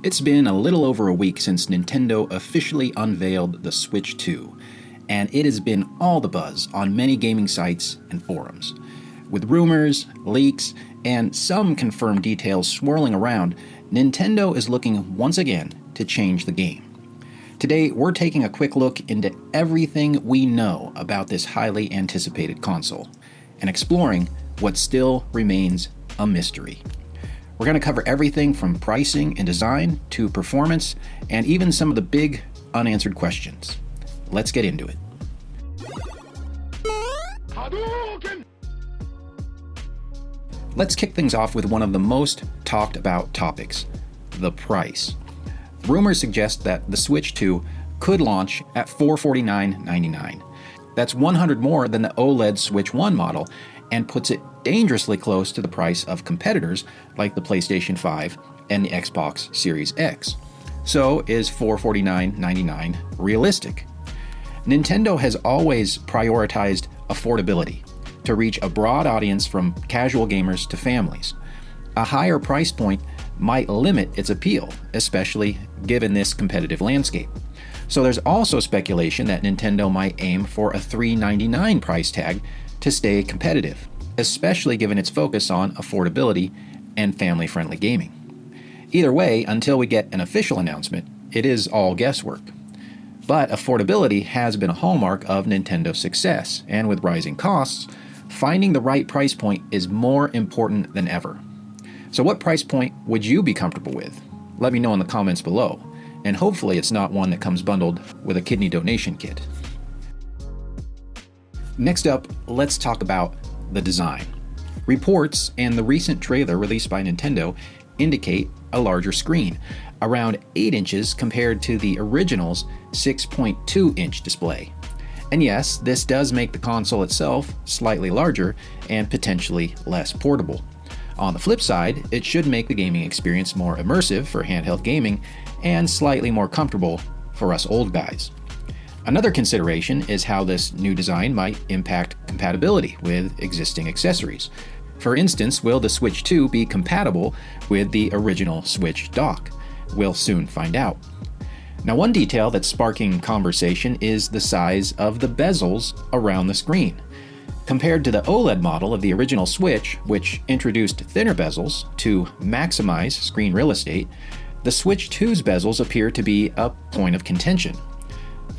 It's been a little over a week since Nintendo officially unveiled the Switch 2, and it has been all the buzz on many gaming sites and forums. With rumors, leaks, and some confirmed details swirling around, Nintendo is looking once again to change the game. Today, we're taking a quick look into everything we know about this highly anticipated console, and exploring what still remains a mystery. We're going to cover everything from pricing and design to performance, and even some of the big unanswered questions. Let's get into it. Let's kick things off with one of the most talked about topics, the price. Rumors suggest that the Switch 2 could launch at $449.99. That's $100 more than the OLED Switch 1 model, and puts it dangerously close to the price of competitors like the PlayStation 5 and the Xbox Series X. So, is $449.99 realistic? Nintendo has always prioritized affordability to reach a broad audience from casual gamers to families. A higher price point might limit its appeal, especially given this competitive landscape. So there's also speculation that Nintendo might aim for a $399 price tag to stay competitive, especially given its focus on affordability and family-friendly gaming. Either way, until we get an official announcement, it is all guesswork. But affordability has been a hallmark of Nintendo's success, and with rising costs, finding the right price point is more important than ever. So what price point would you be comfortable with? Let me know in the comments below, and hopefully it's not one that comes bundled with a kidney donation kit. Next up, let's talk about the design. Reports and the recent trailer released by Nintendo indicate a larger screen, around 8 inches compared to the original's 6.2-inch display. And yes, this does make the console itself slightly larger and potentially less portable. On the flip side, it should make the gaming experience more immersive for handheld gaming and slightly more comfortable for us old guys. Another consideration is how this new design might impact compatibility with existing accessories. For instance, will the Switch 2 be compatible with the original Switch dock? We'll soon find out. Now, one detail that's sparking conversation is the size of the bezels around the screen. Compared to the OLED model of the original Switch, which introduced thinner bezels to maximize screen real estate, the Switch 2's bezels appear to be a point of contention.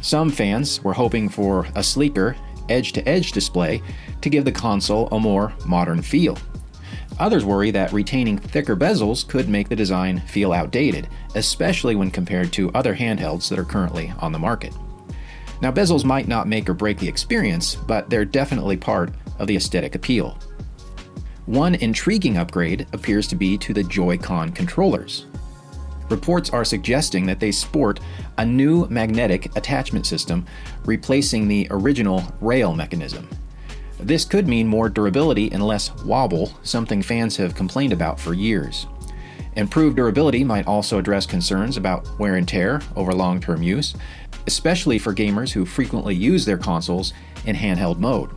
Some fans were hoping for a sleeker, edge-to-edge display to give the console a more modern feel. Others worry that retaining thicker bezels could make the design feel outdated, especially when compared to other handhelds that are currently on the market. Now, bezels might not make or break the experience, but they're definitely part of the aesthetic appeal. One intriguing upgrade appears to be to the Joy-Con controllers. Reports are suggesting that they sport a new magnetic attachment system, replacing the original rail mechanism. This could mean more durability and less wobble, something fans have complained about for years. Improved durability might also address concerns about wear and tear over long-term use, especially for gamers who frequently use their consoles in handheld mode.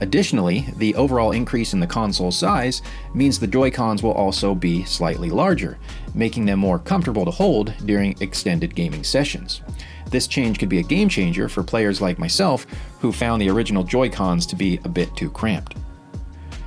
Additionally, the overall increase in the console size means the Joy-Cons will also be slightly larger, making them more comfortable to hold during extended gaming sessions. This change could be a game changer for players like myself who found the original Joy-Cons to be a bit too cramped.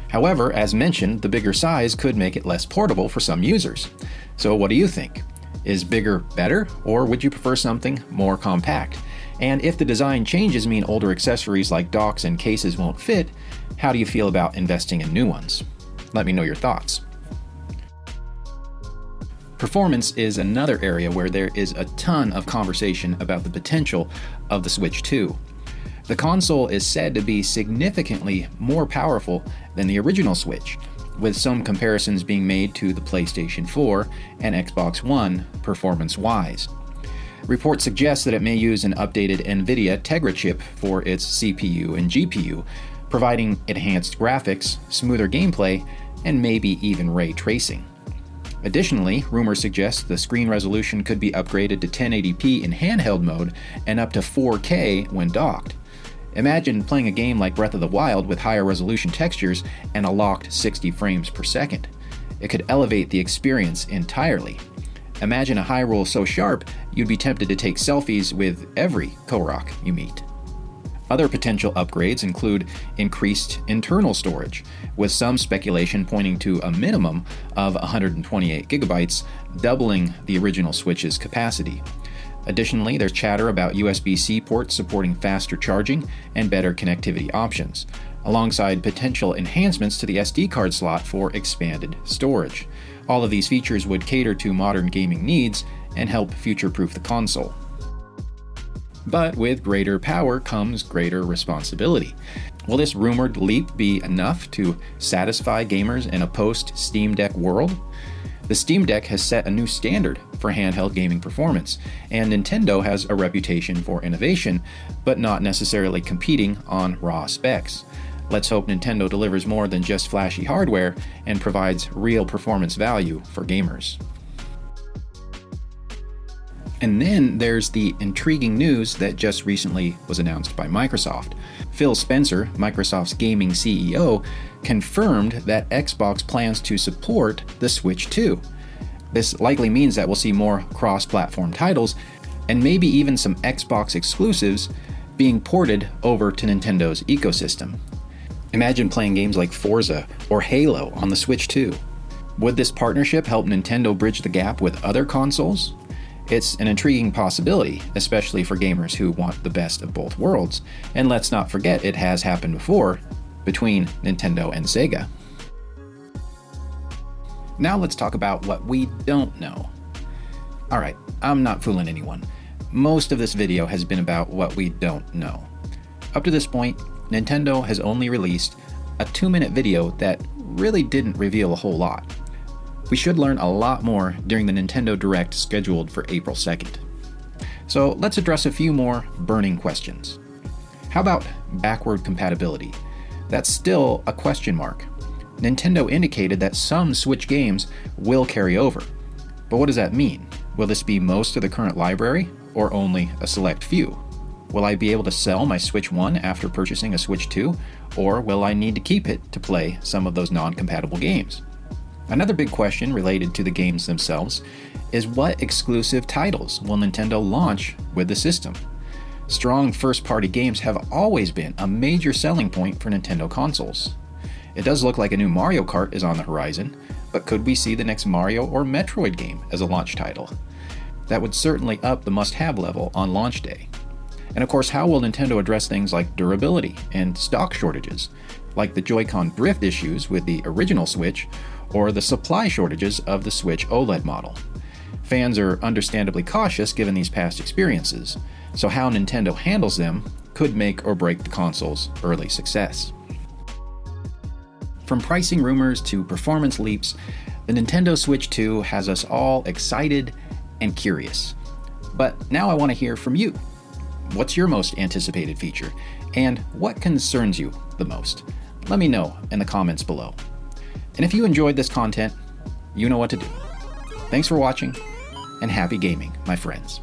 However, as mentioned, the bigger size could make it less portable for some users. So what do you think? Is bigger better, or would you prefer something more compact? And if the design changes mean older accessories like docks and cases won't fit, how do you feel about investing in new ones? Let me know your thoughts. Performance is another area where there is a ton of conversation about the potential of the Switch 2. The console is said to be significantly more powerful than the original Switch, with some comparisons being made to the PlayStation 4 and Xbox One performance-wise. Reports suggest that it may use an updated NVIDIA Tegra chip for its CPU and GPU, providing enhanced graphics, smoother gameplay, and maybe even ray tracing. Additionally, rumors suggest the screen resolution could be upgraded to 1080p in handheld mode and up to 4K when docked. Imagine playing a game like Breath of the Wild with higher resolution textures and a locked 60 frames per second. It could elevate the experience entirely. Imagine a Hyrule so sharp, you'd be tempted to take selfies with every Korok you meet. Other potential upgrades include increased internal storage, with some speculation pointing to a minimum of 128 gigabytes, doubling the original Switch's capacity. Additionally, there's chatter about USB-C ports supporting faster charging and better connectivity options, alongside potential enhancements to the SD card slot for expanded storage. All of these features would cater to modern gaming needs and help future-proof the console. But with greater power comes greater responsibility. Will this rumored leap be enough to satisfy gamers in a post-Steam Deck world? The Steam Deck has set a new standard for handheld gaming performance, and Nintendo has a reputation for innovation, but not necessarily competing on raw specs. Let's hope Nintendo delivers more than just flashy hardware and provides real performance value for gamers. And then there's the intriguing news that just recently was announced by Microsoft. Phil Spencer, Microsoft's gaming CEO, confirmed that Xbox plans to support the Switch 2. This likely means that we'll see more cross-platform titles, and maybe even some Xbox exclusives being ported over to Nintendo's ecosystem. Imagine playing games like Forza or Halo on the Switch 2. Would this partnership help Nintendo bridge the gap with other consoles? It's an intriguing possibility, especially for gamers who want the best of both worlds. And let's not forget, it has happened before between Nintendo and Sega. Now let's talk about what we don't know. Alright, I'm not fooling anyone. Most of this video has been about what we don't know. Up to this point, Nintendo has only released a 2-minute video that really didn't reveal a whole lot. We should learn a lot more during the Nintendo Direct scheduled for April 2nd. So let's address a few more burning questions. How about backward compatibility? That's still a question mark. Nintendo indicated that some Switch games will carry over. But what does that mean? Will this be most of the current library, or only a select few? Will I be able to sell my Switch 1 after purchasing a Switch 2, or will I need to keep it to play some of those non-compatible games? Another big question related to the games themselves is what exclusive titles will Nintendo launch with the system? Strong first-party games have always been a major selling point for Nintendo consoles. It does look like a new Mario Kart is on the horizon, but could we see the next Mario or Metroid game as a launch title? That would certainly up the must-have level on launch day. And of course, how will Nintendo address things like durability and stock shortages, like the Joy-Con drift issues with the original Switch, or the supply shortages of the Switch OLED model? Fans are understandably cautious given these past experiences, so how Nintendo handles them could make or break the console's early success. From pricing rumors to performance leaps, the Nintendo Switch 2 has us all excited and curious. But now I want to hear from you. What's your most anticipated feature, and what concerns you the most? Let me know in the comments below. And if you enjoyed this content, you know what to do. Thanks for watching, and happy gaming, my friends.